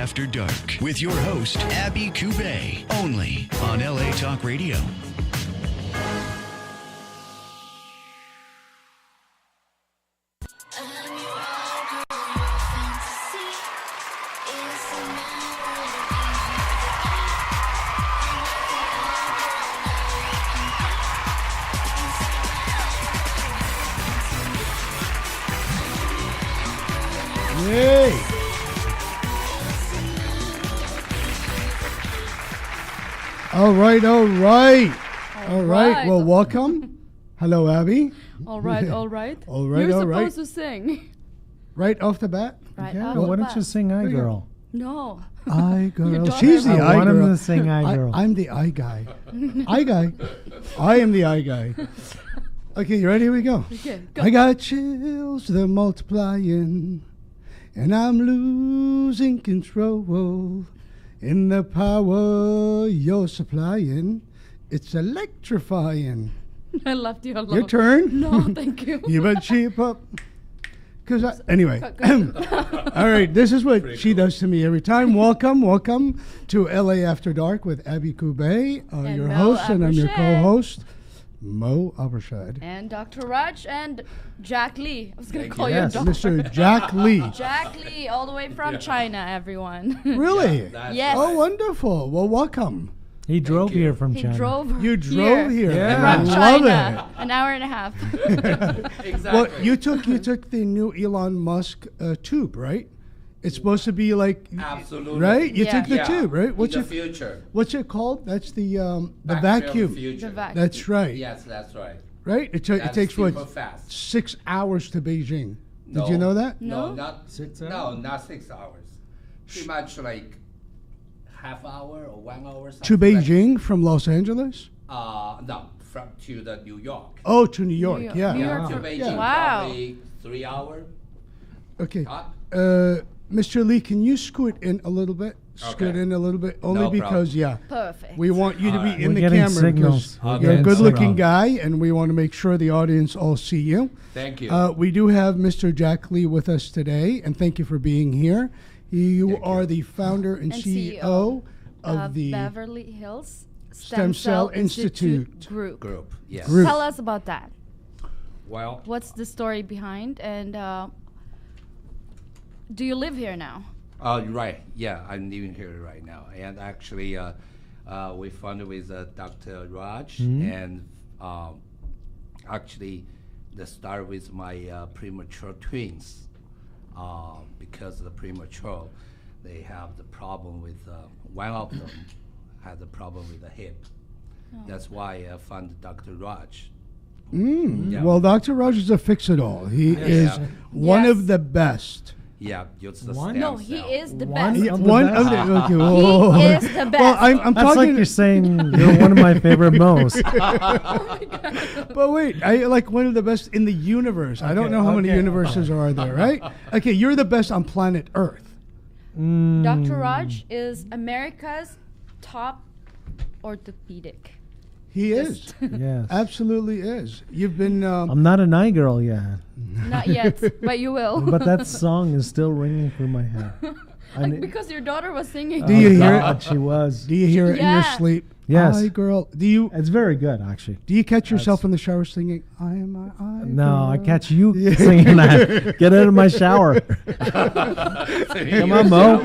After Dark with your host, Abby Cubey, only on LA Talk Radio. Yay! All right. Well, welcome. Hello, Abby. All right. All right, You're all right. supposed to sing. Right off the bat? Right Okay. off Well, the why bat. don't you sing I Girl? No. I Your girl. daughter- She's the I I want him girl. to sing I Girl. I'm the I guy. I guy. I am the I guy. Okay, you ready? Here we go. Okay, go. I got chills, they're multiplying, and I'm losing control. In the power you're supplying, it's electrifying. I left you alone. Your turn. No, thank you. You better cheap up. Anyway. Go. All right, this is what she does to me every time. Welcome to LA After Dark with Abby Cubey, And your Moe host, and I'm your Abourched. co-host, Moe Abourched. And Dr. Raj and Jack Lee. I was going to Thank call you. you Yes, Doctor. Mr. Jack Lee. Jack Lee, all the way from China, everyone. Really? Yes. Oh, wonderful. Well, welcome. He drove here from He China. drove You drove here. Yeah. I from love China. An hour and a half. it. Well, you took the new Elon Musk tube, right? It's supposed to be like Absolutely. right. You Yeah. took the tube, right? In the future. What's it called? That's the Back to vacuum. Future. The vacuum. That's right. Yes, that's right. Right. It That's takes what super fast. 6 hours to Beijing. Did No. you know that? No? No, not 6 No, hours? not 6 hours. Pretty much like half hour or 1 hour. To something like- Beijing from Los Angeles? No, from to the New York. Oh, to New York. York. Yeah. New York To to- Beijing, Wow. probably 3 hour. Okay. Cut. Mr. Lee, can you scoot in a little bit? Scoot Okay. in a little bit, only No because Perfect. we want you to be Alright. in We're the getting camera signals. because Okay. you're a Getting good-looking signals. guy, and we want to make sure the audience all see you. Thank you. We do have Mr. Jack Lee with us today, and thank you for being here. You Thank are you. the founder and CEO of the Beverly Hills Stem Cell Institute Group. Group. Yes. Group. Tell us about that. Well, What's the story behind, and do you live here now? right. Yeah, I'm living here right now. And actually, we funded with Dr. Raj. And actually, the start with my premature twins. Because of the premature, they have the problem with, one of them had the problem with the hip. That's why I funded Dr. Raj. Yeah. Well, Dr. Rogers is a fix-it-all. He is Yeah. one Yes. of the best. Yeah, use the One? stem No, he cell. is the One? best. Yeah. One the of the best. okay. whoa. He is the best. Well, I'm That's talking. like you're saying you're one of my favorite Moes. But wait, I like one of the best in the universe. I don't Okay, know how many okay. universes are there, right? Okay, you're the best on planet Earth. Dr. Raj is America's top orthopedic. He is. Yes. Absolutely is. You've been. I'm not an I Girl yet, Not yet, but you will. but that song is still ringing through my head. Like, because your daughter was singing. Do you hear it? God, she was. Do you hear it in your Yeah. sleep? Yes. I girl. Do you It's very good, actually. catch yourself in the shower singing I am my I No, I girl"? catch you singing that. Get out of my shower. Come on, Mo.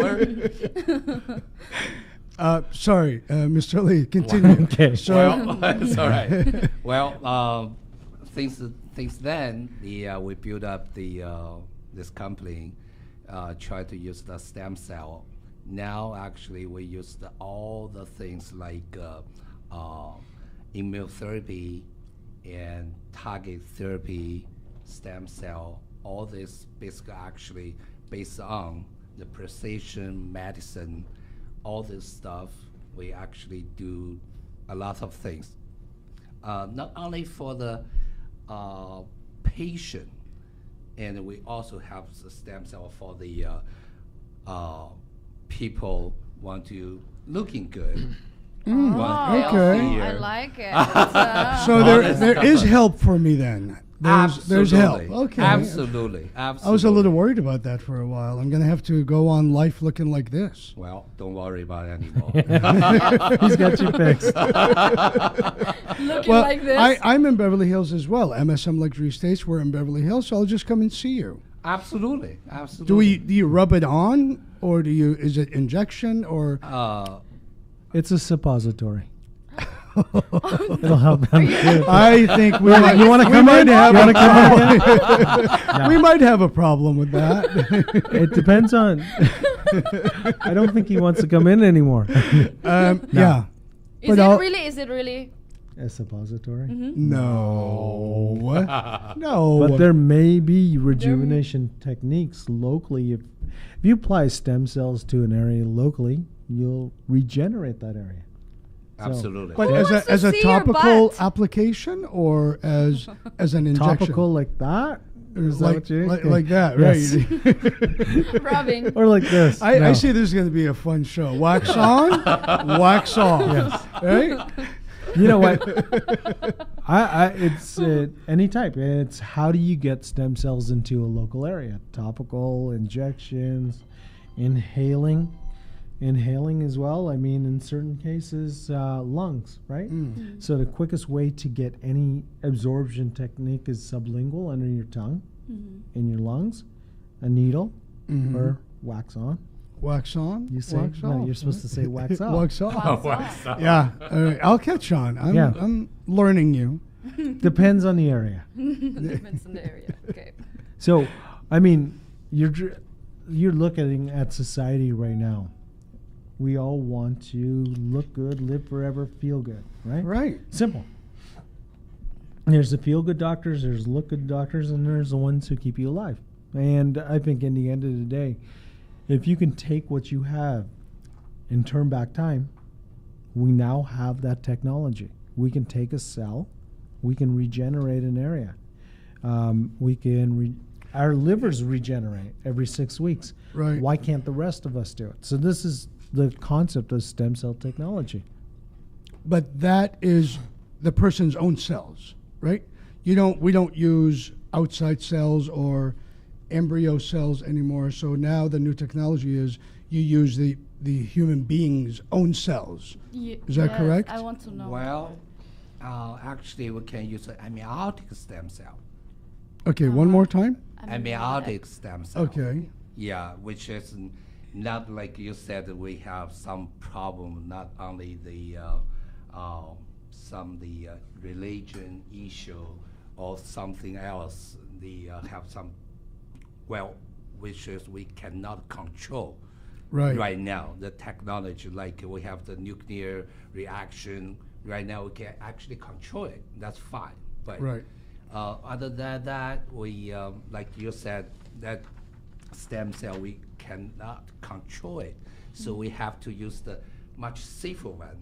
Sorry, Mr. Lee. Continue. Okay. So Well, it's all right. Well, since then, we built up this company, try to use the stem cell. Now, actually, we use all the things like immunotherapy and target therapy, stem cell. All this basically actually based on the precision medicine. All this stuff, we actually do a lot of things. Not only for the patient, and we also have the stem cell for the people want to looking good. want okay. I healthier. like it. So there is help for me then. there's help. Absolutely. Okay. Absolutely. I was a little worried about that for a while. I'm going to have to go on life looking like this. Well, don't worry about it anymore. He's got you fixed. Looking Well, like this. I'm in Beverly Hills as well. MSM Luxury Estates, we're in Beverly Hills, so I'll just come and see you. Absolutely. Absolutely. Do you rub it on, or is it injection, or? It's a suppository. It'll help them. I think we might. You want to come in? You want to come in? We might have a problem with that. It depends on. I don't think he wants to come in anymore. Yeah. Is But it really? A suppository. No. No. But there may be rejuvenation techniques locally. If you apply stem cells to an area locally, you'll regenerate that area. Absolutely. But Who as wants to a see your topical butt? application or as an injection? Topical like that? Is that like, what you like that, Yes. right? Rubbing. Or like this. I No. see this is going to be a fun show. Wax on, wax off. Yes. Right? You know what? It's any type. It's how do you get stem cells into a local area? Topical, injections, inhaling as well. I mean, in certain cases, lungs, right? So the quickest way to get any absorption technique is sublingual under your tongue, in your lungs, a needle, or wax on. Wax on. You say wax no. off. You're supposed to say wax off. Wax off. Wax off. Yeah. All right. I'll catch on. I'm learning you. Depends on the area. Depends on the area. Okay. So, I mean, you're looking at society right now. We all want to look good, live forever, feel good, right? Right. Simple. There's the feel good doctors, there's look good doctors, and there's the ones who keep you alive. And I think in the end of the day, if you can take what you have and turn back time, we now have that technology. We can take a cell, we can regenerate an area. Our livers regenerate every 6 weeks. Right. Why can't the rest of us do it? So this is the concept of stem cell technology. But that is the person's own cells, right? We don't use outside cells or embryo cells anymore. So now the new technology is you use the human being's own cells. Is that correct? I want to know. Well, actually, we can use an amniotic stem cell. Okay, one more time. Amniotic stem cell. Okay. Yeah, which is not like you said. We have some problem, not only the religion issue or something else. Have some, which is we cannot control. Right now, the technology, like we have the nuclear reaction. Right now, we can actually control it. That's fine. But other than that, we like you said, that stem cell we cannot control it. So we have to use the much safer one,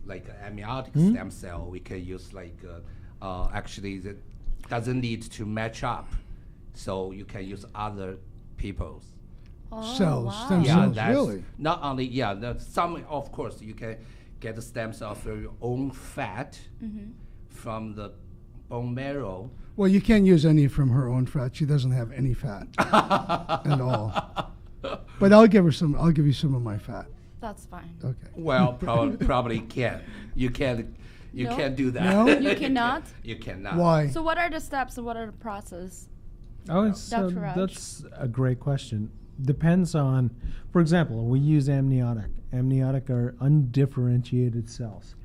like amniotic stem cell. We can use like actually that doesn't need to match up. So you can use other people's Cells, wow. stem yeah, cells, that's really? not only some of course you can get the stem cells from your own fat from the bone marrow. Well, you can't use any from her own fat. She doesn't have any fat at all. But I'll give you some of my fat. That's fine. Okay. Well, probably can't. You can't do that. No? You cannot? You cannot. Why? So what are the steps and what are the process? Dr. Raj. That's a great question. Depends on, for example, we use amniotic. Amniotic are undifferentiated cells.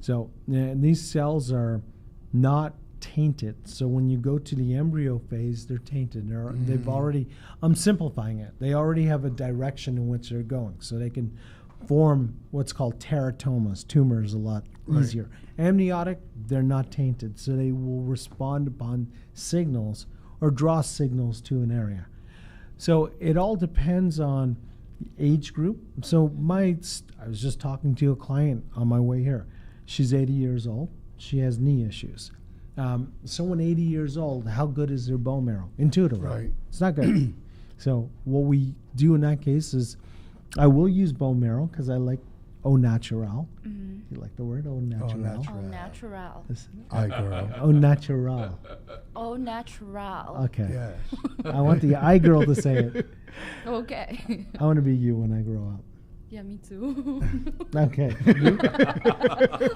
So these cells are not tainted. So when you go to the embryo phase, they're tainted. They've already, I'm simplifying it, they already have a direction in which they're going. So they can form what's called teratomas, tumors, a lot easier. Amniotic, they're not tainted. So they will respond upon signals or draw signals to an area. So it all depends on age group. So I was just talking to a client on my way here. She's 80 years old. She has knee issues. Someone 80 years old, how good is their bone marrow? Intuitively. Right. It's not good. So what we do in that case is I will use bone marrow because I like au naturel. Mm-hmm. You like the word au naturel? natural. Au natural. I girl. Au naturel. Au natural. Okay. Yes. I want the I girl to say it. Okay. I want to be you when I grow up. Yeah, me too. Okay. You?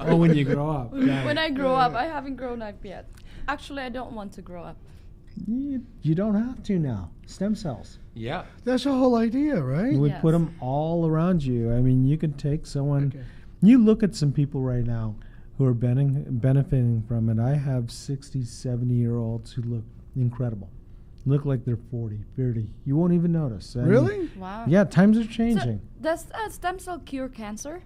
Oh, when you grow up. Got When it. I grow up, I haven't grown up yet. Actually, I don't want to grow up. You don't have to now. Stem cells. Yeah. That's the whole idea, right? We Yes. put them all around you. I mean, you can take someone. Okay. You look at some people right now who are benefiting from it. I have 60, 70-year-olds who look incredible. Look like they're 40, 30. You won't even notice. I mean, Really? Wow. yeah, times are So, changing. does stem cell cure cancer?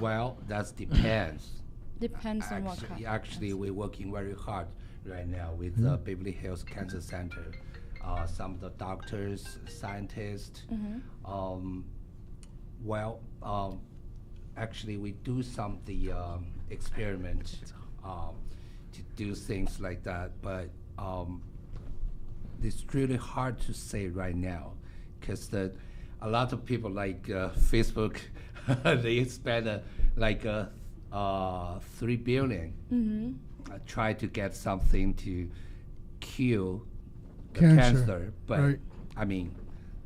Well, that depends. Depends on what kind. Actually, we're working very hard right now with Mm-hmm. the Beverly Hills Cancer Center. Some of the doctors, scientists. Actually, we do some of the experiment to do things like that, but it's really hard to say right now because a lot of people like Facebook, they spend like $3 billion try to get something to cure the cancer, but right. I mean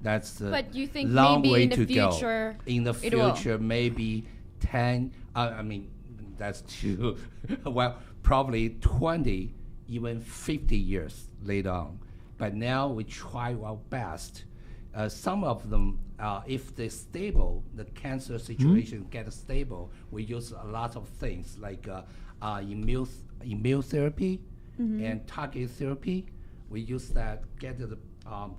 that's a But you think long maybe way in the to future go. In the it will? future, maybe 10. I mean that's too well, probably 20, even 50 years later on. But now we try our best. Some of them, if they're stable, the cancer situation gets stable, we use a lot of things like immunotherapy and target therapy. We use that, get the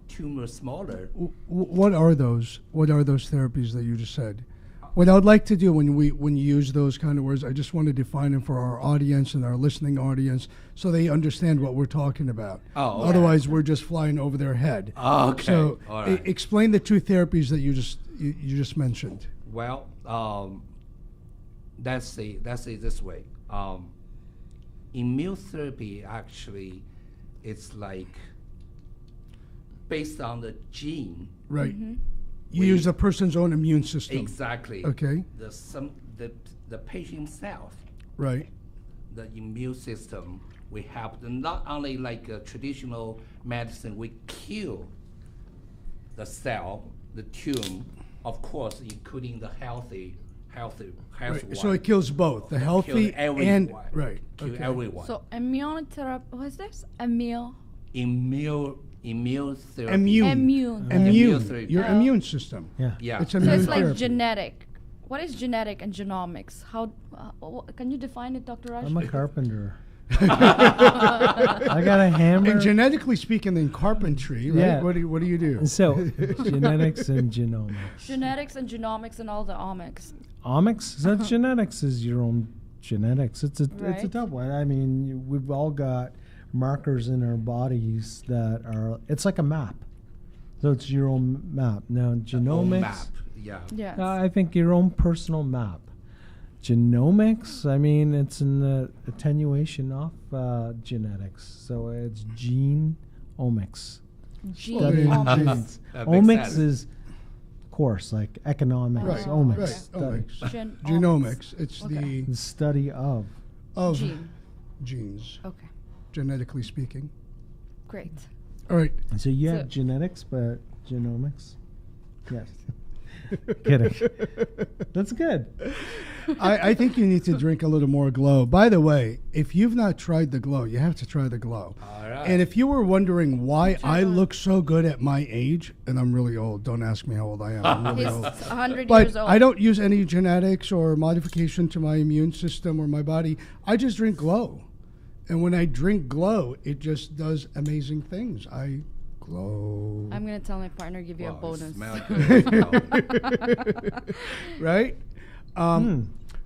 tumor smaller. What are those? What are those therapies that you just said? What I would like to do when you use those kind of words, I just want to define them for our audience and our listening audience, so they understand what we're talking about. Oh, okay. Otherwise, we're just flying over their head. Oh, okay. So, All right. explain the two therapies that you just mentioned. Well, let's say this way. Immunotherapy actually, it's like based on the gene. Right. You use a person's own immune system. Exactly. Okay. The patient himself, Right. the immune system, we have not only like a traditional medicine, we kill the cell, the tumor, of course, including the healthy Right. one. So it kills both the healthy Kill everyone. and right. Kill Okay. everyone. So immunotherapy. What's this? Immunotherapy. Immune. Immunotherapy. Your immune system. Yeah. Yeah. It's So immune it's like therapy. genetic. What is genetic and genomics? How can you define it, Dr. Raj? I'm a carpenter. I got a hammer. And genetically speaking, in carpentry, right? Yeah. What do you do? So, genetics and genomics. Genetics and genomics and all the omics. Omics? So genetics is your own genetics. It's a Right. tough one. I mean, we've all got markers in our bodies that are. It's like a map. So it's your own map. Now genomics. Map. Yeah. Yes. I think your own personal map. Genomics, I mean, it's in the attenuation of genetics. So it's gene omics. Gene Studying omics. genes. That makes Omics sense. is course, like economics, Right. omics. Right. Study. Omics. Gen- Genomics. It's Okay. The study of. of Gene. genes, Okay. genetically speaking. Great. All right. So you So- have genetics, but genomics? Yes. Kidding. That's good. I think you need to drink a little more Glow. By the way, if you've not tried the Glow, you have to try the Glow. All right. And if you were wondering why I one. look so good at my age, and I'm really old, don't ask me how old I am. I'm really He's old. 100 But years old. I don't use any genetics or modification to my immune system or my body. I just drink Glow. And when I drink Glow, it just does amazing things. I glow. I'm gonna tell my partner give you a Wow, it bonus. smell good. Right?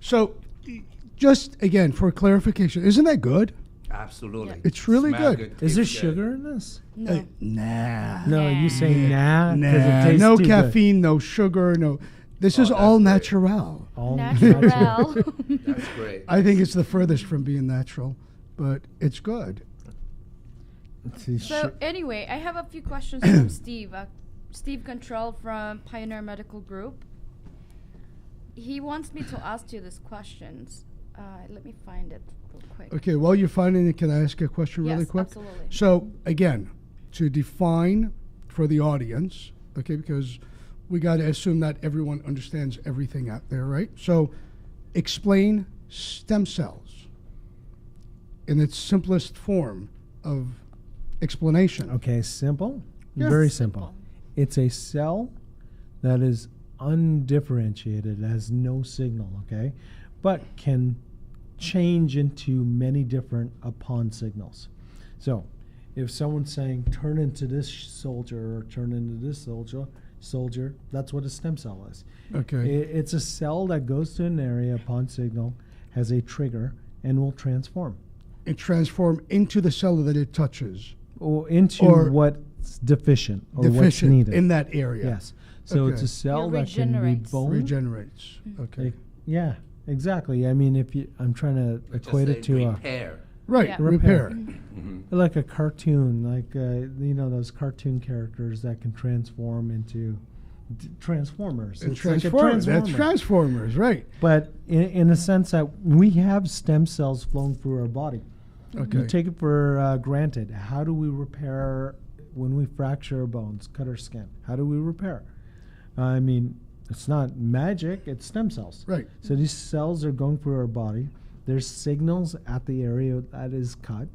So, just again, for clarification, isn't that good? Absolutely. It's really Smell good. Is there taste good. sugar in this? No. Nah. No, you say nah. 'cause it Nah. tastes No too good. caffeine, no sugar, no. This is that's all great. natural. All Natural. That's great. I think it's the furthest from being natural, but it's good. See, So anyway, I have a few questions from Steve. Steve Control from Pioneer Medical Group. he wants me to ask you these questions. Let me find it real quick. Okay, while you're finding it, can I ask a question really Yes, quick? absolutely. So, again, to define for the audience, okay, because we got to assume that everyone understands everything out there, right? So, explain stem cells in its simplest form of explanation. Okay, simple. Yeah. Very simple. It's a cell that is undifferentiated, has no signal, okay, but can change into many different upon signals. So if someone's saying turn into this soldier or turn into this soldier, that's what a stem cell is. Okay. It's a cell that goes to an area upon signal, has a trigger, and will transform. It transform into the cell that it touches. Or into Or what's deficient or what's Deficient needed. in that area. Yes. So it's Okay. a cell It that can be regenerates. boned. Regenerates. Okay. Yeah, exactly. I mean, if you, I'm trying to Just equate say it to a, repair. Right. Yeah. Repair. like a cartoon, like you know those cartoon characters that can transform into transformers. And It's like a Transformers. That's transformer. Transformers, right. But in a sense that we have stem cells flowing through our body. Okay. You take it for granted. How do we repair when we fracture our bones, cut our skin? How do we repair? I mean, it's not magic, it's stem cells. Right. So these cells are going through our body. There's signals at the area that is cut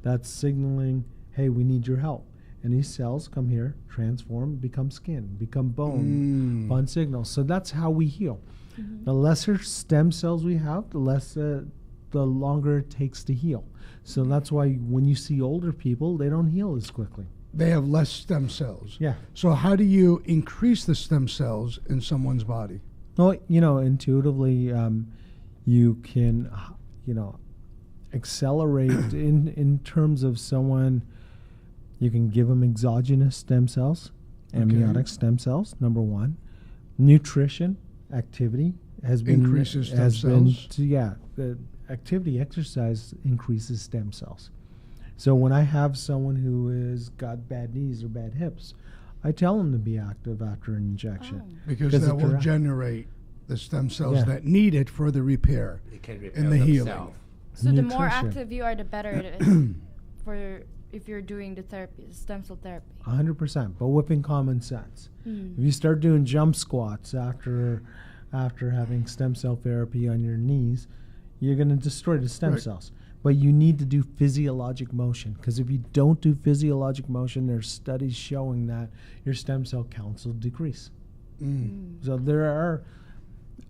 that's signaling, hey, we need your help. And these cells come here, transform, become skin, become bone, fun signals. So that's how we heal. The lesser stem cells we have, the longer it takes to heal. So that's why when you see older people, they don't heal as quickly. They have less stem cells. Yeah. So how do you increase the stem cells in someone's body? Well, you know, intuitively, you can, you know, accelerate in terms of someone. You can give them exogenous stem cells, amniotic stem cells. Number one, nutrition, activity has been Increases stem has cells? been the activity, exercise increases stem cells. So when I have someone who has got bad knees or bad hips, I tell them to be active after an injection. Because Because that if will they're- generate the stem cells Yeah. that need it for the repair It can repair and the healing. themselves. So the more Nutrition. active you are, the better it is for if you're doing the therapy, stem cell therapy. 100%, but within common sense. If you start doing jump squats after having stem cell therapy on your knees, you're going to destroy the stem Right. cells. But you need to do physiologic motion, because if you don't do physiologic motion, there's studies showing that your stem cell counts will decrease. So there are,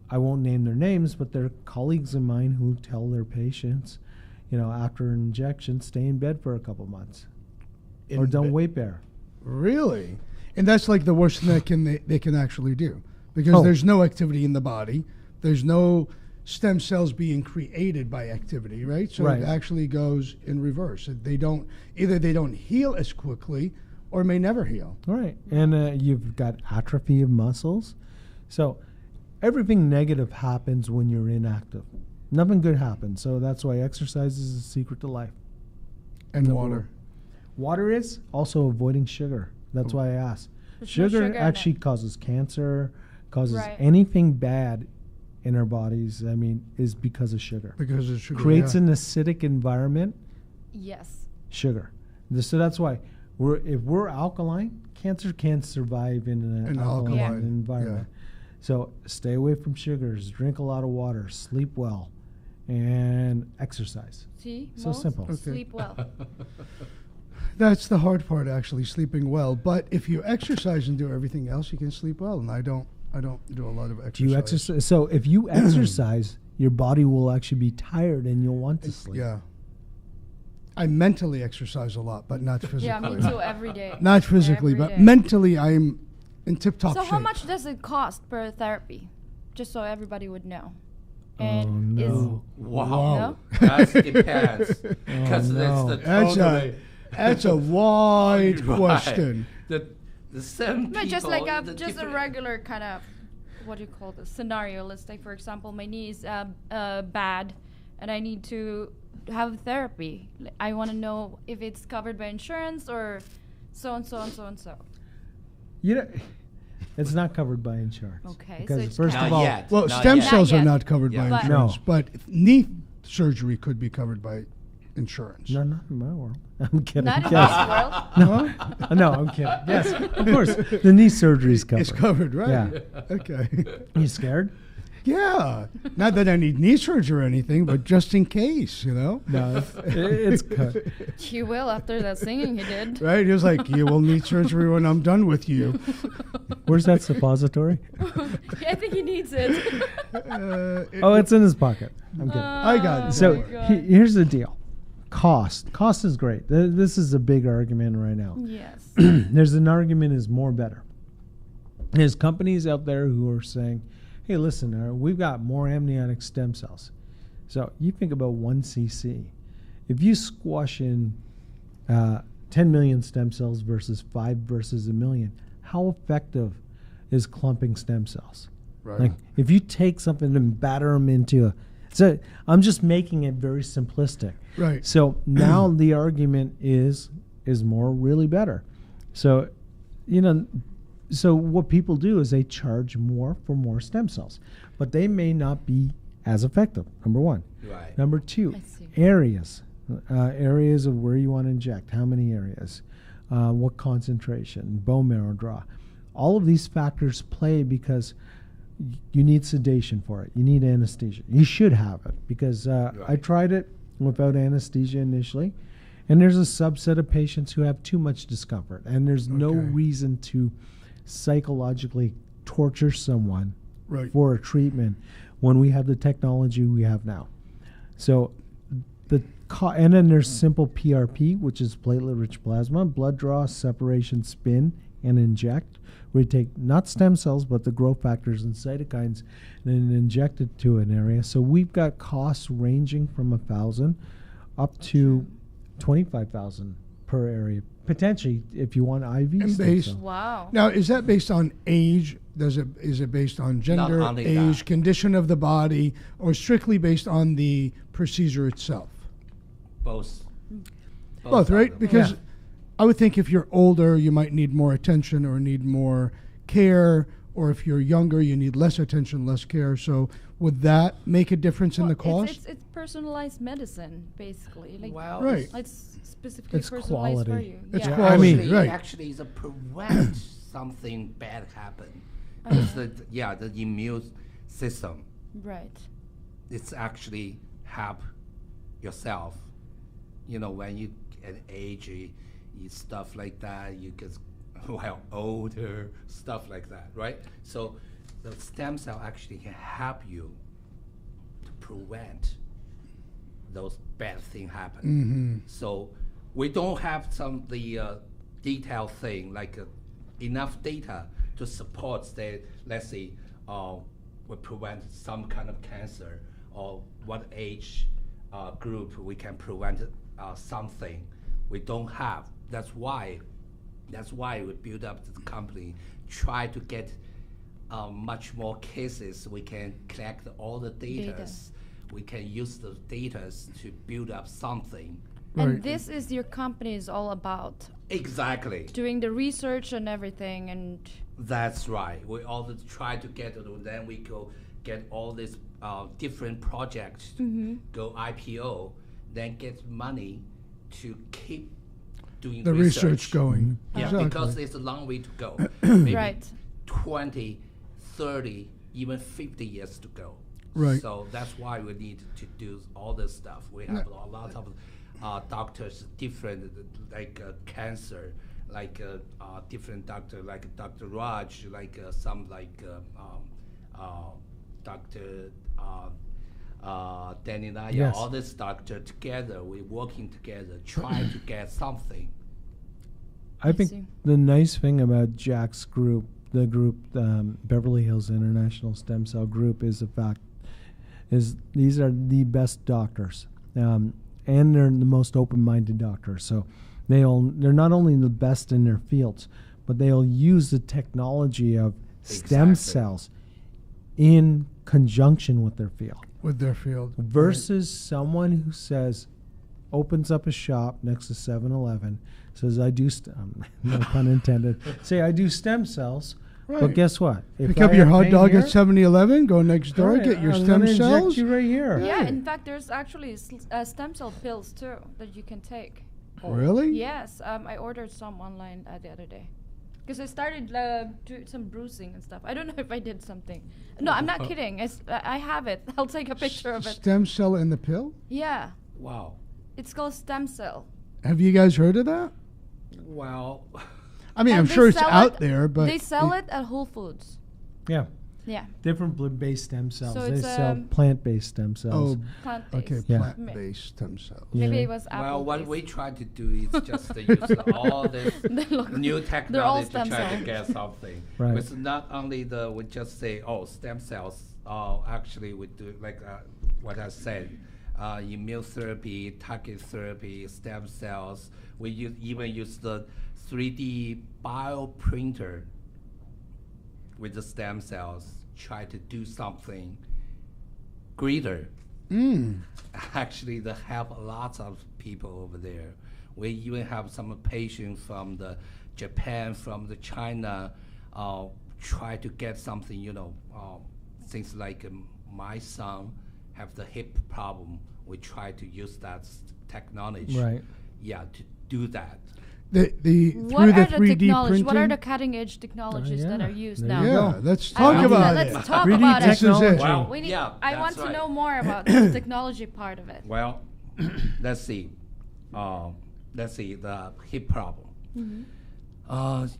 I won't name their names, but there are colleagues of mine who tell their patients, you know, after an injection, stay in bed for a couple months, or In don't bed. weight bear. Really? And that's like the worst thing that they can actually do. Because Oh. there's no activity in the body. There's no stem cells being created by activity, right? So Right. it actually goes in reverse. They don't heal as quickly or may never heal. All right, and you've got atrophy of muscles. So everything negative happens when you're inactive. Nothing good happens. So that's why exercise is the secret to life. And Number water. one. Water is also avoiding sugar. That's why I asked. There's no Sugar sugar in actually it. causes cancer, causes Right. anything bad in our bodies. I mean, is because of sugar. Because of sugar. Creates yeah. an acidic environment. Yes. Sugar. So that's why if we're alkaline, cancer can't survive in an An alkaline alkaline, environment. So stay away from sugars, drink a lot of water, sleep well, and exercise. See? So Mo? simple. Okay. Sleep well. That's the hard part, actually, sleeping well. But if you exercise and do everything else, you can sleep well. And I don't do a lot of exercise. Do you exercise? So if you exercise, your body will actually be tired and you'll want to sleep. Yeah. I mentally exercise a lot, but not physically. Yeah, me too. Every day. Not physically, Every but day. mentally, I'm in tip-top So shape. how much does it cost per therapy? Just so everybody would know. Oh, And no. Wow. No? That depends. Because no. that's the That's totally That's a wide Right. question. The same No, people. just like the just a different- regular kind of what do you call this scenario? Let's say, for example, my knee is bad, and I need to have therapy. I want to know if it's covered by insurance or so and so and so and so. You know, It's not covered by insurance. Okay, so Because it's first Not of all, yet. Well, Not stem yet. cells Not are yet. not covered Yeah. by But- insurance, No. but knee surgery could be covered by insurance. no, not in my world. I'm kidding. Not in Yes. this world. Huh? No, I'm kidding. Yes, of course. The knee surgery is covered. It's covered, right? Yeah. Okay. You scared? Yeah. Not that I need knee surgery or anything, but just in case, you know? No, it's cut. He will after that singing he did. Right? He was like, you will need surgery when I'm done with you. Where's that suppository? I think he needs it. Oh, it's in his pocket. I'm kidding. I got it. Oh So my God. here's the deal. Cost is great. This is a big argument right now. Yes. There's an argument is more better. There's companies out there who are saying, hey, listen, we've got more amniotic stem cells. So you think about 1 cc. If you squash in 10 million stem cells versus 5 versus a million, how effective is clumping stem cells? Right. Like if you take something and batter them into a, so I'm just making it very simplistic. Right. So now the argument is more really better. So, so what people do is they charge more for more stem cells, but they may not be as effective. Number one. Right. Number two, I see. areas of where you want to inject, how many areas, what concentration, bone marrow draw. All of these factors play because you need sedation for it. You need anesthesia. You should have it because I tried it without anesthesia initially, and there's a subset of patients who have too much discomfort, and there's no Okay. reason to psychologically torture someone Right. for a treatment when we have the technology we have now. So and then there's simple PRP, which is platelet-rich plasma, blood draw, separation, spin, and inject. We take not stem cells, but the growth factors and cytokines, and then inject it to an area. So we've got costs ranging from $1,000 up to $25,000 per area, potentially if you want IV And stem based- cells. Wow. Now, is that based on age? Is it based on gender, only age, that. condition of the body, or strictly based on the procedure itself? Both. Both, of right? them. Because Yeah. I would think if you're older, you might need more attention or need more care, or if you're younger, you need less attention, less care. So would that make a difference in the Well, cost? It's personalized medicine, basically. Like, Well, Right. it's specifically It's personalized for quality. you. It's yeah. quality. Actually, right. actually, it's a prevent something bad happen. It's the immune system. Right. It's actually help yourself. When you get age, you stuff like that, you get older, stuff like that, right? So the stem cell actually can help you to prevent those bad things happen. So we don't have detailed thing like enough data to support that, let's say, we prevent some kind of cancer, or what age group we can prevent something. We don't have. That's why we build up the company, try to get much more cases. We can collect all the data. We can use the data to build up something. Right. And this is your company is all about Exactly. doing the research and everything, and That's right. We always try to get it, and then we go get all these different projects, go IPO, then get money to keep doing The research going. Yeah, Exactly. because it's a long way to go. Maybe Right. 20, 30, even 50 years to go. Right. So that's why we need to do all this stuff. We have a lot of doctors, different, like cancer, like different doctor, like Dr. Raj, like some like Dr. Danny Naya, Yes. all this doctor together, we're working together, trying to get something. I think see. the nice thing about Jack's group, the group Beverly Hills International Stem Cell Group, is the fact is these are the best doctors, and they're the most open-minded doctors. So they're not only the best in their fields, but they'll use the technology of stem Exactly. cells in conjunction with their field. With their field. Versus someone who opens up a shop next to 7-Eleven, says, I do, no pun intended, say, I do stem cells, Right. But guess what? If Pick up I your have hot pain dog here, at 7-Eleven, go next door, right, get your I'm stem gonna cells. inject you right here. Yeah, Right. in fact, there's actually stem cell pills too that you can take. Really? Yes, I ordered some online the other day. Because I started doing some bruising and stuff. I don't know if I did something. No, I'm not kidding. I have it. I'll take a picture of it. Stem cell in the pill? Yeah, Wow. it's called stem cell. Have you guys heard of that? Well, I mean, And I'm they sure it's sell out it- there, but They sell it at Whole Foods. Yeah. Yeah, Different blood-based stem cells. So They it's, sell plant-based stem cells. Oh, plant-based. okay, Yeah. plant-based stem cells. Maybe Yeah. it was apple. well, what we try to do is just to use all this They look- new they're all technology to stem try to cells. get something. Right. It's not only we just say, oh, stem cells. Actually, we do like what I said, immunotherapy, target therapy, stem cells. We even use the 3D bioprinter with the stem cells, try to do something greater. Actually, they help lots of people over there. We even have some patients from the Japan, from the China, try to get something, things like my son have the hip problem. We try to use that technology. Right. Yeah, to do that. The What through are the the 3D technologies? What are printing? the cutting edge technologies that yeah. are used There now? you Yeah, go. let's I talk want to- about let's it. talk 3D about This is it. technology. Wow. We need, Yeah, I want that's to know right. more about the technology part of it. Well, let's see. The hip problem.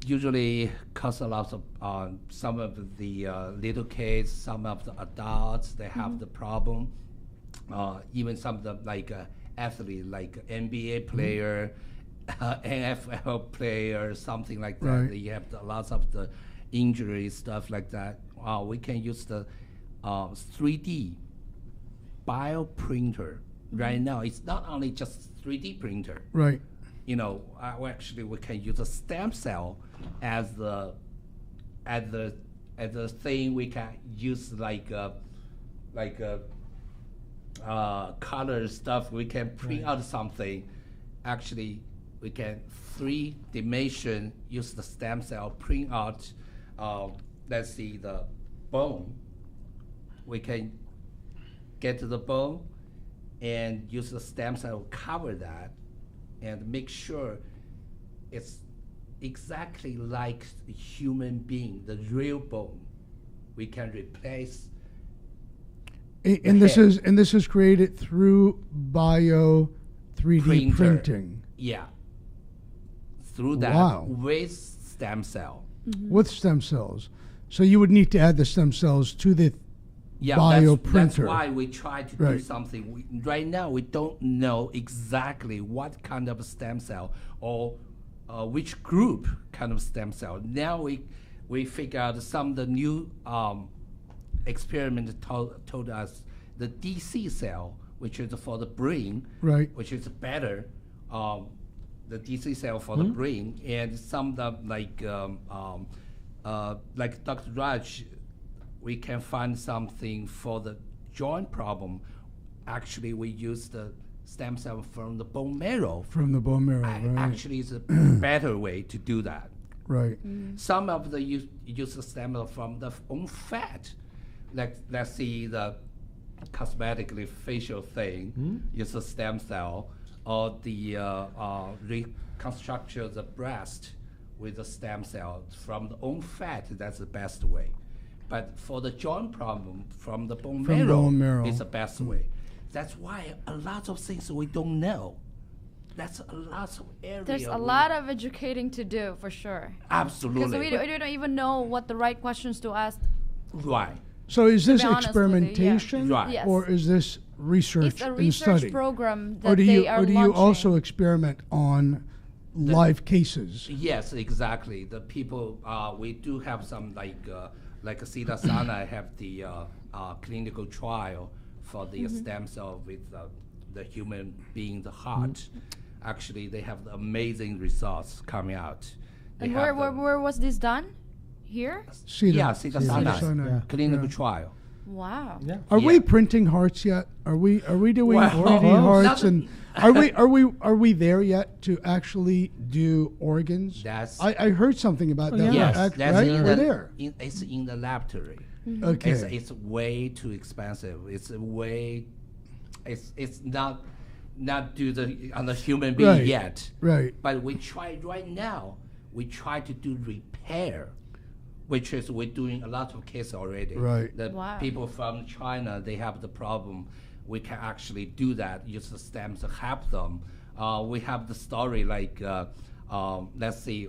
Usually cause a lot of some of the little kids, some of the adults, they have the problem. Even some of the athlete, like NBA player, NFL player, something like that. Right. You have lots of the injury stuff like that. We can use the 3D bioprinter. Right now, it's not only just 3D printer. Right. We can use a stem cell as the thing we can use color stuff. We can print out something. Actually, we can 3D use the stem cell print out. Let's see the bone. We can get to the bone and use the stem cell cover that and make sure it's exactly like the human being, the real bone. We can replace. And this head. is created through bio 3D Printer. printing Yeah. Through that Wow. with stem cell. with stem cells. So you would need to add the stem cells to the Yeah, bio that's printer. why we try to do Right. something. Right now, we don't know exactly what kind of stem cell or which group kind of stem cell. Now we figure out some of the new experiment told us the DC cell, which is for the brain, Right. which is better. The DC cell for the brain, and some of them like Dr. Raj, we can find something for the joint problem. Actually, we use the stem cell from the bone marrow. from the bone marrow. Right. Actually, it's a better way to do that. Right. Some of the use the stem cell from the own fat. Like let's see the cosmetically facial thing, use a stem cell, or the reconstruction of the breast with the stem cell from the own fat. That's the best way. But for the joint problem, from the bone From marrow, bone marrow. is the best way. That's why a lot of things we don't know. That's a lot of area. There's a we- lot of educating to do for sure. Because Absolutely. we don't even know what the right questions to ask. Right. So is this be honest with you, yeah. experimentation, Right. Yes. or is this research It's a and research study? program Or that do they you are or do launching. you also experiment on live cases? Yes, exactly. The people, we do have some like Sita Sana have the clinical trial for the stem cell with the human being, the heart. Actually, they have the amazing results coming out. They And have where the- was this done? Here? Sita. Yeah, Sita Sita Sana Sana, yeah. clinical yeah. trial. Wow. Yeah. Are we Yeah. printing hearts yet? Are we doing Well, 3D hearts nothing- and are we there yet to actually do organs? That's I heard something about that. yes, Act- that's right? in We're the, there. it's in the laboratory. Okay. It's way too expensive. It's a way. It's not do the on the human being Right. yet. Right. But we try right now. We try to do repair, which is we're doing a lot of cases already. Right. The Wow. people from China, they have the problem. We can actually do that. Use the stems to help them. We have the story like let's see,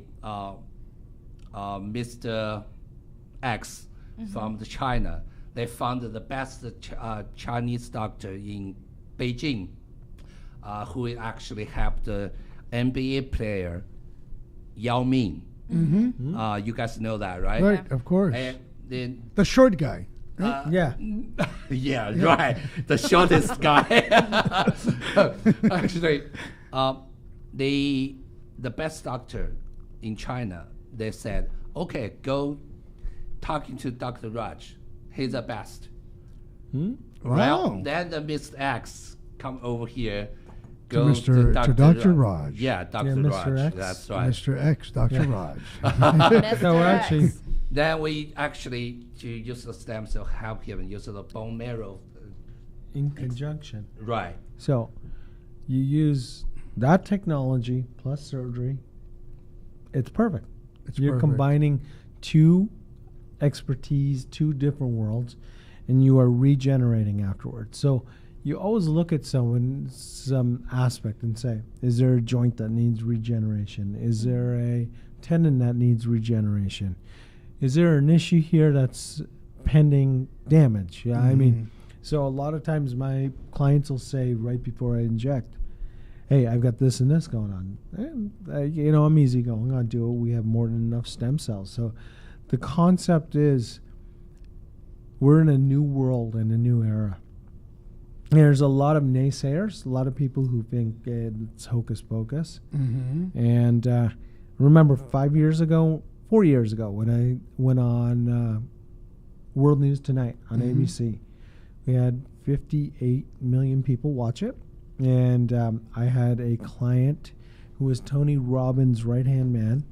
Mr. X from the China. They found the best Chinese doctor in Beijing, who actually helped the NBA player Yao Ming. You guys know that, right? Right, of course. And then, The short guy. Yeah. yeah, right, the shortest guy. Actually, the best doctor in China, they said, okay, go talking to Dr. Raj. He's the best. Wow. Well, then the Mr. X come over here, To go Mr. to Dr. Raj. Yeah, Dr. Mr. Raj. X. That's right. Mr. X, Dr. Raj. So Mr. actually, X. Then we actually to use the stem cell help him use the bone marrow. in conjunction. Right. So you use that technology plus surgery. It's perfect. You're perfect. combining two expertise, two different worlds, and you are regenerating afterwards. So you always look at some aspect and say, is there a joint that needs regeneration? Is there a tendon that needs regeneration? Is there an issue here that's pending damage? Yeah, I mean, so a lot of times my clients will say right before I inject, hey, I've got this and this going on. And, I'm easygoing. I'll do it. We have more than enough stem cells. So the concept is we're in a new world and a new era. There's a lot of naysayers, a lot of people who think it's hocus pocus. And remember 4 years ago, when I went on World News Tonight on ABC, we had 58 million people watch it. And I had a client who was Tony Robbins' right-hand man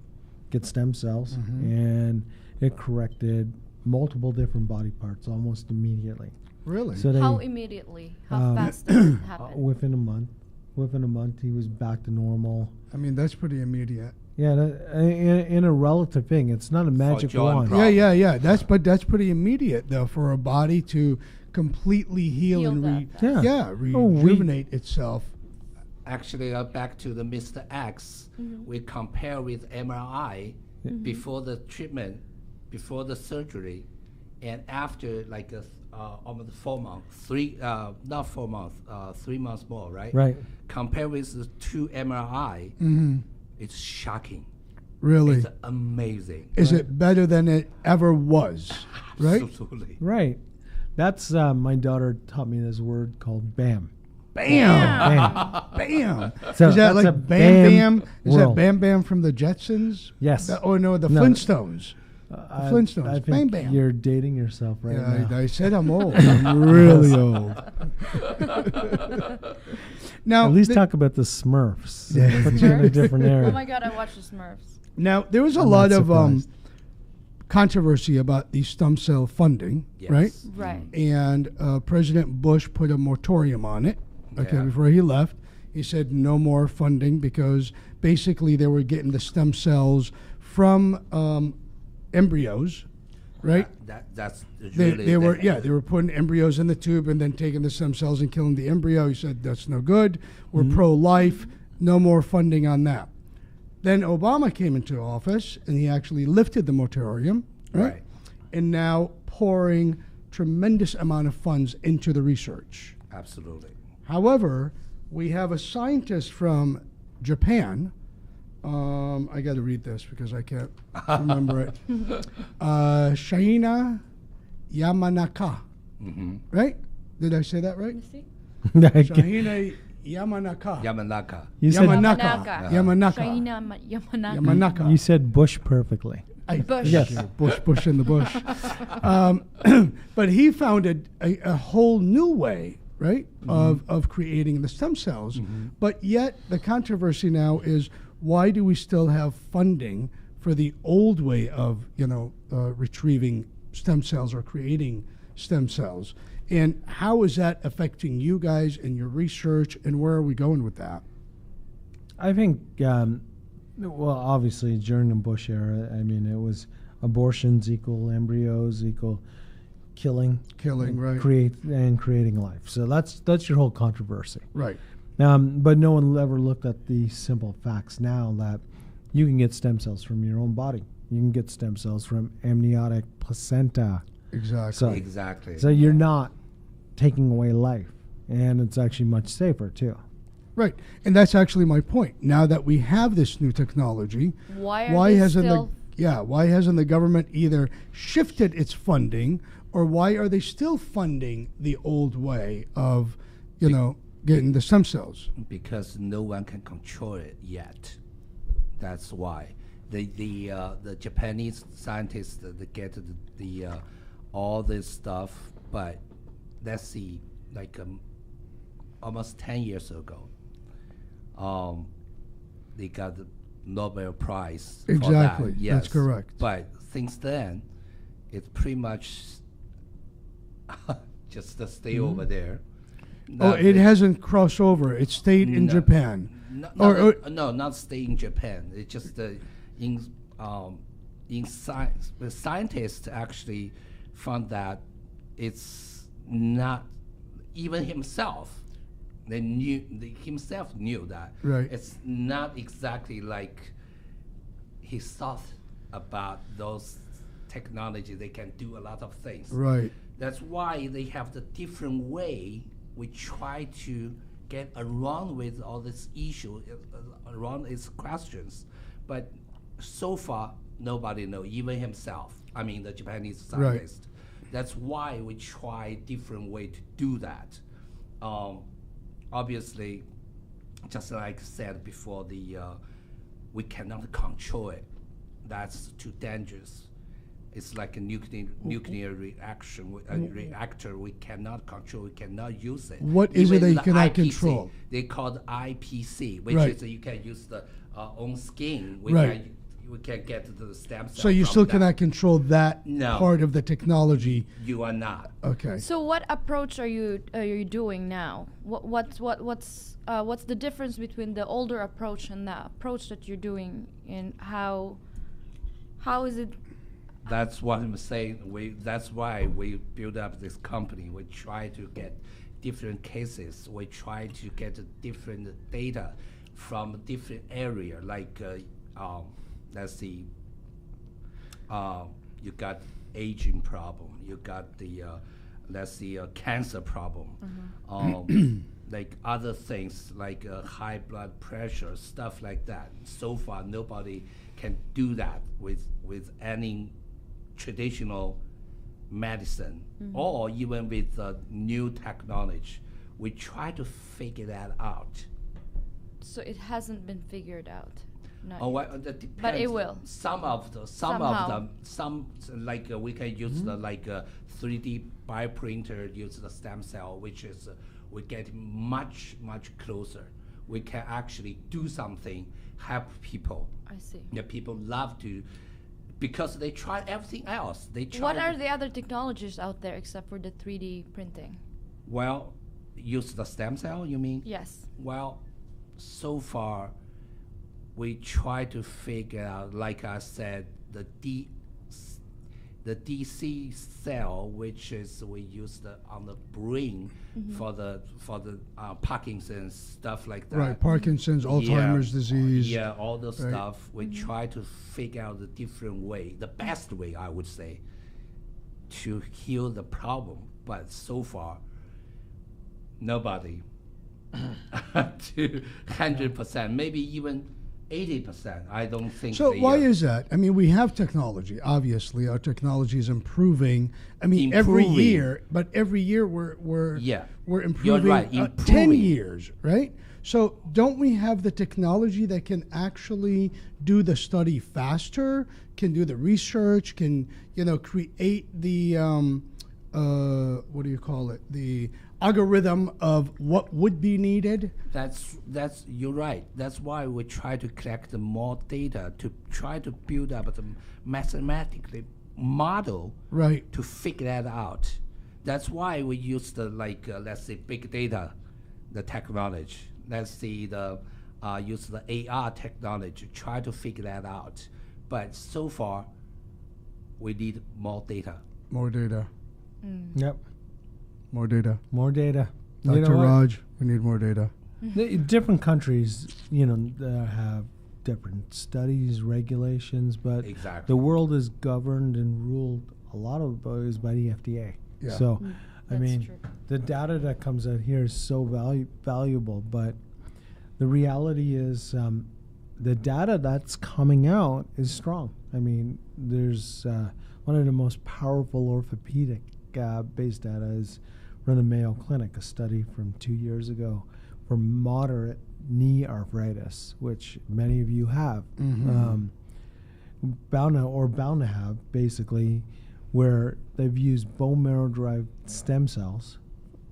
get stem cells, and it corrected multiple different body parts almost immediately. Really? So they, How immediately? How fast did it happen? within a month, he was back to normal. I mean, that's pretty immediate. Yeah, in a relative thing, it's not a magic joint wand. problem. Yeah. That's pretty immediate though for a body to completely heal Heal and that. rejuvenate itself. Actually, back to the Mr. X, we compare with MRI before the treatment, before the surgery, and after like almost 4 months, 3 months more, right? Right. Compare with the 2 MRI, it's shocking. Really? It's amazing. Is it better than it ever was? Right? Absolutely. Right. That's my daughter taught me this word called BAM. Bam! Bam! So Is that that's a like Bam Bam? Is that world. Bam Bam from the Jetsons? Yes. Or no, the No. Flintstones. I Flintstones. I Bam think Bam. you're dating yourself right Yeah, now. I said I'm old. I'm really old. Now, At least talk about the Smurfs. Yeah. Put you in a different area. Oh my god, I watched the Smurfs. now there was a I'm lot not of surprised. controversy about the stem cell funding, Yes. right? Right. And President Bush put a moratorium on it. Okay, Yeah. before he left, he said no more funding because basically they were getting the stem cells from embryos, right? That's They, really they were putting embryos in the tube and then taking the stem cells and killing the embryo. He said that's no good. We're pro-life. No more funding on that. Then Obama came into office and he actually lifted the moratorium, right? Right. And now pouring tremendous amount of funds into the research. Absolutely. However, we have a scientist from Japan. I got to read this because I can't remember it. Shahina Yamanaka, right? Did I say that right? You see? Shahina Yamanaka. Yamanaka. You said Yamanaka. Yamanaka. Yamanaka. Shaina Yamanaka. Yamanaka. you said Bush perfectly. Bush. Yes, Bush in the bush. But he found a whole new way, right, of creating the stem cells. But yet the controversy now is, why do we still have funding for the old way of, retrieving stem cells or creating stem cells? And how is that affecting you guys and your research, and where are we going with that? I think, well, obviously during the Bush era, I mean, it was abortions equal embryos equal killing, and right? creating life. So that's your whole controversy. Right. But no one ever looked at the simple facts now that you can get stem cells from your own body. You can get stem cells from amniotic placenta. Exactly. So, Exactly. so you're not taking away life, and it's actually much safer too. Right, and that's actually my point. Now that we have this new technology, Why hasn't still? why hasn't the government either shifted its funding, or why are they still funding the old way of, getting the stem cells? Because no one can control it yet. That's why the Japanese scientists they get the all this stuff, but let's see, like almost 10 years ago, they got the Nobel Prize. Exactly, For that. Yes. that's correct. But since then, it's pretty much just to stay over there. Oh, it hasn't crossed over. It stayed in No. Japan. No, not stay in Japan. It's just in science. The scientists actually found that it's not even himself. Himself knew that Right. it's not exactly like he thought about those technology. They can do a lot of things. Right. That's why they have the different way. We try to get around with all this issue, around its questions, but so far nobody knows, even himself. I mean, the Japanese scientist. That's why we try different way to do that. Obviously, just like I said before, we cannot control it. That's too dangerous. It's like a nuclear reaction reactor. We cannot control. We cannot use it. What is it Even that you the cannot IPC, control? They call it IPC, which Right. is you can use the own skin. Right. We can get to the stem cell. So you from still that. cannot control that No. part of the technology. You are not. Okay. So what approach are you doing now? What's the difference between the older approach and the approach that you're doing, and how is it? That's what I'm saying. That's why we build up this company. We try to get different cases. We try to get different data from different area. Like, let's see, you got aging problem. You got the, let's see, cancer problem. Like other things like high blood pressure, stuff like that. So far, nobody can do that with any traditional medicine or even with new technology. We try to figure that out. So it hasn't been figured out. Not Oh, yet. well, that depends. But it will. Some of Somehow. them, like we can use the 3D bioprinter, use the stem cell, which is we get much closer. We can actually do something, help people. I see. Yeah, people love to, because they tried everything else. They tried. What are the other technologies out there except for the 3D printing? Well, use the stem cell. You mean? Yes. Well, so far, we try to figure out, like I said, the DC cell, which is we use on the brain for the Parkinson's stuff like that. Right. Parkinson's, Alzheimer's disease. Yeah, all the Right. stuff. We try to figure out the different way, the best way, I would say, to heal the problem. But so far, nobody to 100%, maybe even 80%. I don't think. So why is that? I mean, we have technology. Obviously, our technology is improving. I mean, every Improving. year, but every year we're Yeah. we're You're improving. right, 10 improving. years, right? So don't we have the technology that can actually do the study faster, can do the research, can, create the, what do you call it? The algorithm of what would be needed? That's you're right. That's why we try to collect more data to try to build up the mathematically model Right. to figure that out. That's why we use the let's say big data, the technology. Let's see use the AR technology to try to figure that out. But so far, we need more data. More data. Yep. More data. More data. Dr. Raj, we need more data. Different countries, have different studies, regulations, but Exactly. the world is governed and ruled a lot of is by the FDA. Yeah. So, That's true. the data that comes out here is so valuable, but the reality is the data that's coming out is strong. I mean, there's one of the most powerful orthopedic based data is from the Mayo Clinic, a study from 2 years ago for moderate knee arthritis, which many of you have, bound to have, basically, where they've used bone marrow derived stem cells,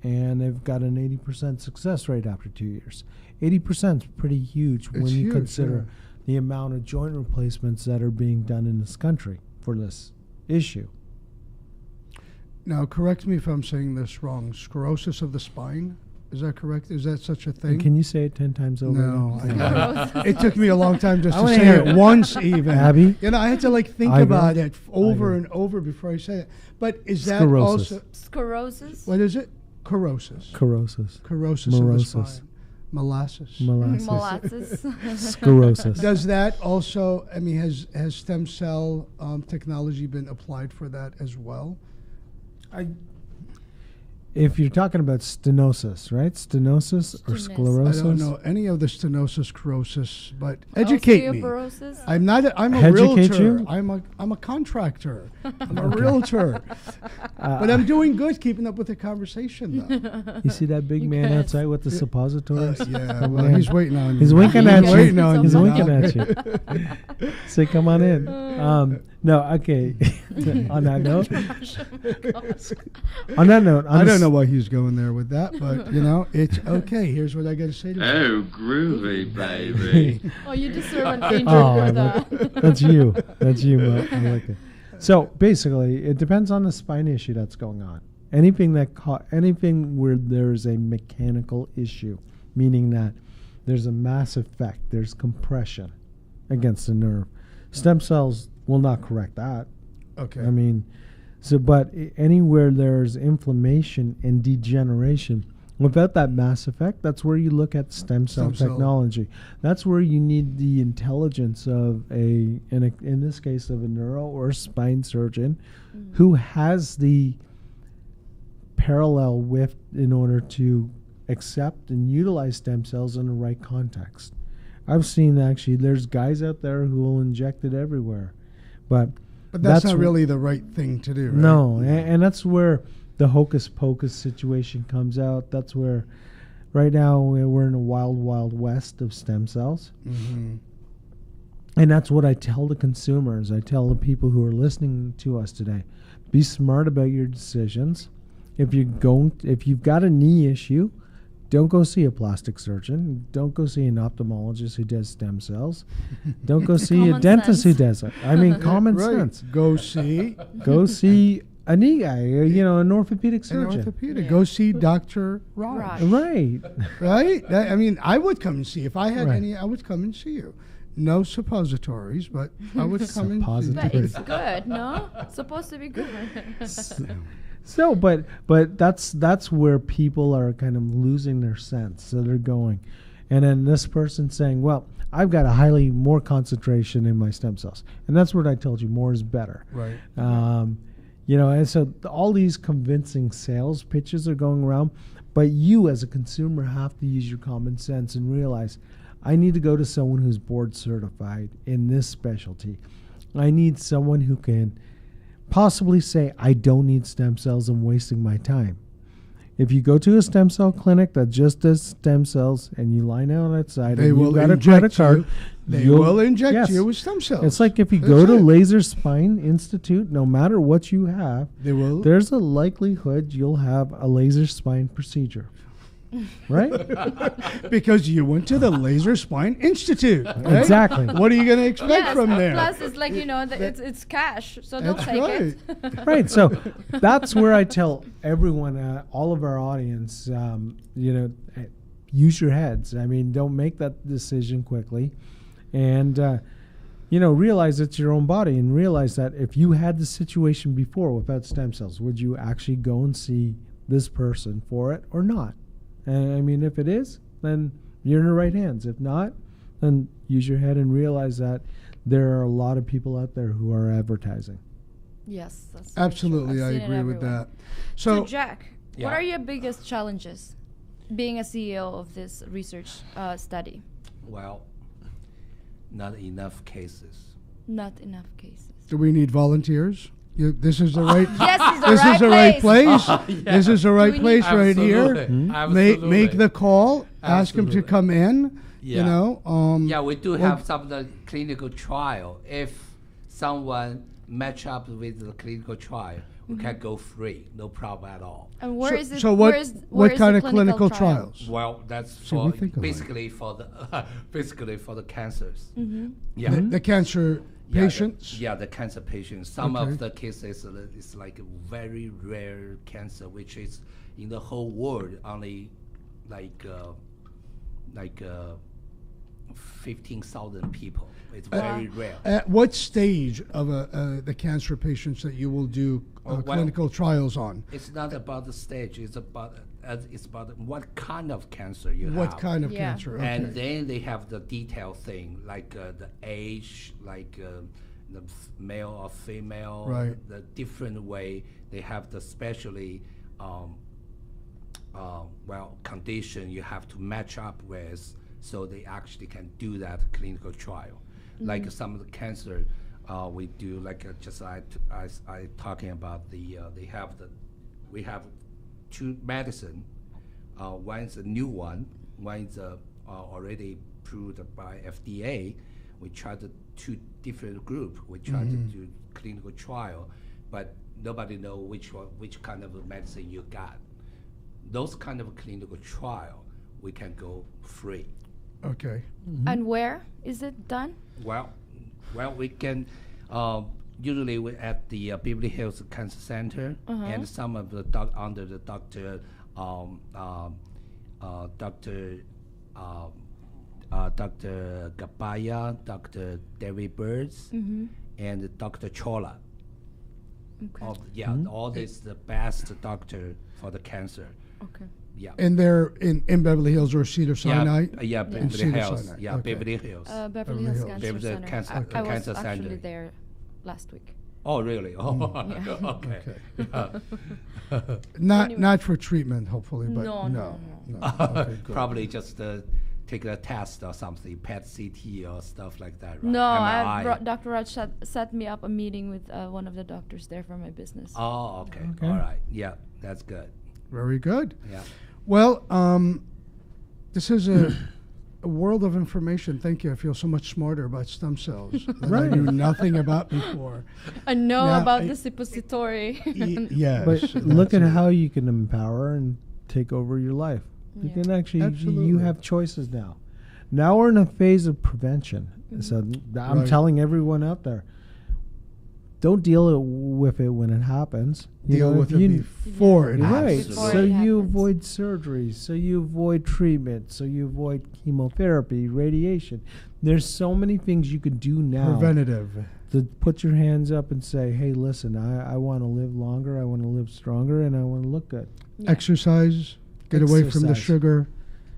and they've got an 80% success rate after 2 years. 80% is pretty huge when you huge, consider yeah. the amount of joint replacements that are being done in this country for this issue. Now, correct me if I'm saying this wrong. Sclerosis of the spine, is that correct? Is that such a thing? Can you say it 10 times over? No, again? it took me a long time just I to wanna say hear it it. once even. Abby? I had to think I about know. it over I know. and over before I say it. But is that Sclerosis. also, Sclerosis. what is it? Corrosis. Corrosis. Corrosis of the Morosis. spine. Molasses. Molasses. Sclerosis. Does that also, has stem cell technology been applied for that as well? If you're talking about stenosis, right? Stenosis or Stenosis. sclerosis? I don't know any of the stenosis, corrosis, but educate me. Osteoporosis. I'm a Educate realtor. you? I'm a contractor. I'm a realtor. But I'm doing good keeping up with the conversation, though. You see that big You man could. outside with the suppositories? Yeah, Come well, on. he's waiting on you. He's winking at you. Waiting on He's you. winking now. at you. Say, come on in. No, okay. On that note, I don't know why he's going there with that, but it's okay. Here's what I got to say to you. Oh, groovy, baby. Oh, you deserve an angel Oh, for I that. that's you. That's you, Mo. I like it. So basically, it depends on the spine issue that's going on. Anything anything where there's a mechanical issue, meaning that there's a mass effect, there's compression against the nerve. Stem cells will not correct that. Okay. But anywhere there's inflammation and degeneration, without that mass effect, that's where you look at stem cell Stem cell. technology. That's where you need the intelligence of in this case, of a neuro or spine surgeon who has the parallel width in order to accept and utilize stem cells in the right context. I've seen actually, there's guys out there who will inject it everywhere. But that's not really the right thing to do, right? No, and that's where the hocus pocus situation comes out. That's where, right now, we're in a wild, wild west of stem cells. Mm-hmm. And that's what I tell the consumers. I tell the people who are listening to us today, be smart about your decisions. If you've got a knee issue, don't go see a plastic surgeon. Don't go see an ophthalmologist who does stem cells. Don't go see a Common dentist who sense. does it. Common Right. sense. Go see Go see a knee guy, an orthopedic an surgeon. orthopedic. Yeah. Go see Dr. Raj. Raj. Right. Right? I would come and see. If I had Right. any, I would come and see you. No suppositories, but I would come and see But you. it's good, no? Supposed to be good. So, but that's where people are kind of losing their sense. So they're going, and then this person saying, "Well, I've got a more concentration in my stem cells," and that's what I told you. More is better. Right. And so all these convincing sales pitches are going around, but you as a consumer have to use your common sense and realize, I need to go to someone who's board certified in this specialty. I need someone who can possibly say, I don't need stem cells, I'm wasting my time. If you go to a stem cell clinic that just does stem cells and you lie down outside They and will you've got a inject credit card, you. They you'll- will inject yes. you with stem cells. It's like if you That's go to it. Laser Spine Institute, no matter what you have, They will. there's a likelihood you'll have a laser spine procedure. Right? Because you went to the Laser Spine Institute. Right? Exactly. What are you going to expect Yes, from there? plus it's like, it's cash, so they'll That's take right. it. Right. So that's where I tell everyone, all of our audience, use your heads. I mean, don't make that decision quickly. And, realize it's your own body and realize that if you had the situation before without stem cells, would you actually go and see this person for it or not? And I mean, if it is, then you're in the right hands. If not, then use your head and realize that there are a lot of people out there who are advertising. Yes, that's very Absolutely, true. I I've seen it agree with everywhere. that. So, So, Jack, Yeah. what are your biggest challenges being a CEO of this research study? Well, not enough cases. Not enough cases. do we need volunteers? This is the right. Yes, it's the This right is the right place. Yeah. This is the right we place need- right here. Make the call. Ask them to Absolutely. come in. Yeah. Yeah, we do well- have some of the clinical trial. If someone match up with the clinical trial, we can go free, no problem at all. And where is it? So where what? is- where What is kind the of clinical trial? trials? Well, that's So for we think alike. basically for the basically for the cancers. Mm-hmm. Yeah. The cancer Yeah, patients. the cancer patients. Some Okay. of the cases is like a very rare cancer, which is in the whole world only like 15,000 people. It's very rare. At what stage of the cancer patients that you will do Well, clinical trials on? It's not about the stage. It's about what kind of cancer you have. What kind of Yeah. cancer? Okay. And then they have the detailed thing, like the age, like the male or female, Right. the different way. They have the specially, condition you have to match up with, so they actually can do that clinical trial. Like some of the cancer, we do like I talking about the we have two medicine. One is a new one is already approved by FDA. We tried the two different group. We tried to do clinical trial, but nobody know which kind of medicine you got. Those kind of clinical trial, we can go free. Okay. And where is it done? Well, we can usually we at the Beverly Hills Cancer Center, and some of the under the Dr. Dr. Gabaya, Dr. David Birds, and Dr. Chola. Okay. All this the best doctor for the cancer. Okay. Yeah. And they're in Beverly Hills or Cedar Sinai? Yeah, In Beverly Cedar Hills. Sinai, Yeah, okay. Beverly Hills. Beverly Beverly Hills Hills. Cancer Beverly Center. Cancer- I was Cancer actually Center. there last week. Oh, really? Oh, Yeah. okay. Okay. Anyway. Not for treatment, hopefully, but No, no. no, Okay, good. Probably just take a test or something, PET CT or stuff like that, right? No, MRI. Dr. Raj set me up a meeting with one of the doctors there for my business. Oh, okay. Okay. All right. Yeah, that's good. Very good. Yeah. Well, this is a world of information. Thank you. I feel so much smarter about stem cells that I knew nothing about before. I know Now, about I- the suppository. Yes. But look at how you can empower and take over your life. You Yeah. can actually, Absolutely. you have choices now. Now we're in a phase of prevention. So I'm Right. telling everyone out there, don't deal with it when it happens. You Deal know, with if it you- before it Right. happens. Before So it you happens. avoid surgery. So you avoid treatment. So you avoid chemotherapy, radiation. There's so many things you can do now Preventative. to put your hands up and say, hey, listen, I want to live longer. I want to live stronger. And I want to look good. Yeah. Exercise. Get away from the Exercise. sugar.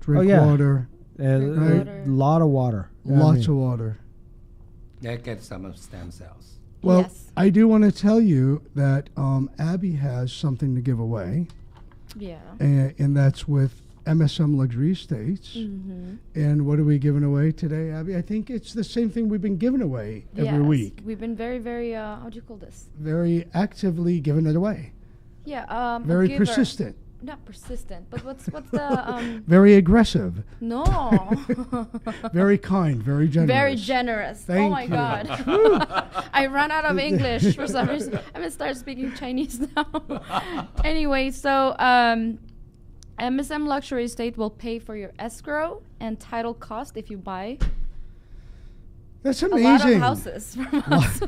Drink yeah. water. And Drink a water. lot of water. Lots of water. They get some of stem cells. Well, Yes. I do want to tell you that Abby has something to give away, Yeah. and that's with MSM Luxury Estates. Mm-hmm. And what are we giving away today, Abby? I think it's the same thing we've been giving away every week. We've been very, very, how do you call this? Very actively giving it away. Yeah. Very a giver. persistent. not persistent, but what's the Very aggressive, no. very kind, very generous. Very generous. Oh Thank my you. God. I ran out of English for some reason. I'm going to start speaking Chinese now. Anyway, so MSM Luxury Estate will pay for your escrow and title cost if you buy That's a amazing. lot of houses from us.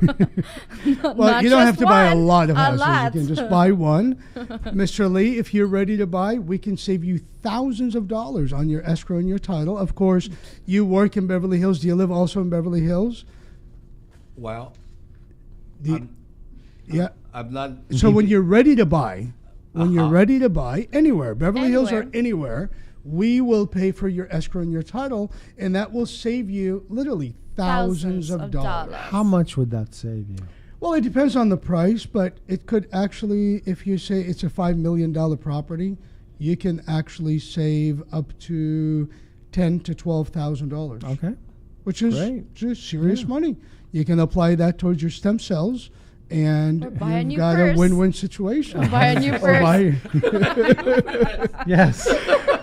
Well, you don't have to buy a lot of houses. lot. You can just buy one. Mr. Lee, if you're ready to buy, we can save you thousands of dollars on your escrow and your title. Of course, you work in Beverly Hills. Do you live also in Beverly Hills? Well, Yeah. I'm not. So when you're ready to buy, anywhere, Beverly Hills or anywhere, we will pay for your escrow and your title, and that will save you literally thousands of dollars. How much would that save you? Well, it depends on the price, but it could actually, if you say it's a $5 million property, you can actually save up to $10,000 to $12,000. Okay. Which is Great. just serious money. You can apply that towards your stem cells, and Or buy a you've new got purse. a win-win situation. Buy a new Or purse. Yes.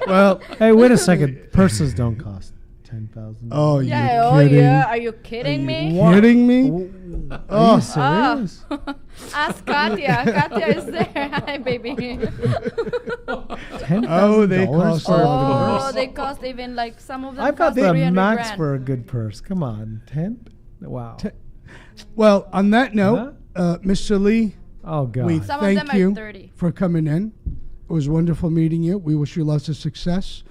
Well, Hey, wait a second. Purses don't cost $10,000. oh, Yeah, you're kidding. Are you kidding me? Kidding me? Are Oh. you serious? Ask Katya. Katya is there. Hi, baby. $10,000 Oh, they cost for a Oh, purse? they cost even like some of them I've got cost the 300 max grand. for a good purse. Come on, 10? Wow. Well, on that note, Mr. Lee, Oh God. we Some of thank them are you 30. for coming in. It was wonderful meeting you. We wish you lots of success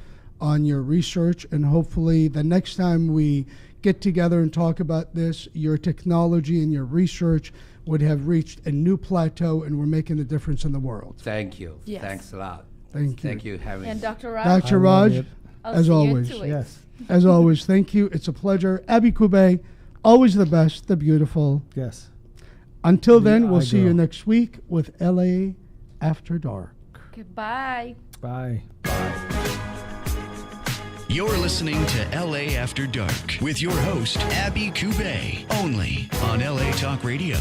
on your research, and hopefully the next time we get together and talk about this, your technology and your research would have reached a new plateau, and we're making a difference in the world. Thank you. Yes. Thanks a lot. Thank you. Thank you, having And me. Dr. Raj, Dr. I love Raj, it. I'll as see you in always. 2 weeks. Yes. as always, thank you. It's a pleasure. Abby Cubey, always the best, the beautiful. Yes. Until The then, we'll eye see you girl. next week with LA After Dark. Goodbye. Bye. You're listening to LA After Dark with your host, Abby Cubey, only on LA Talk Radio.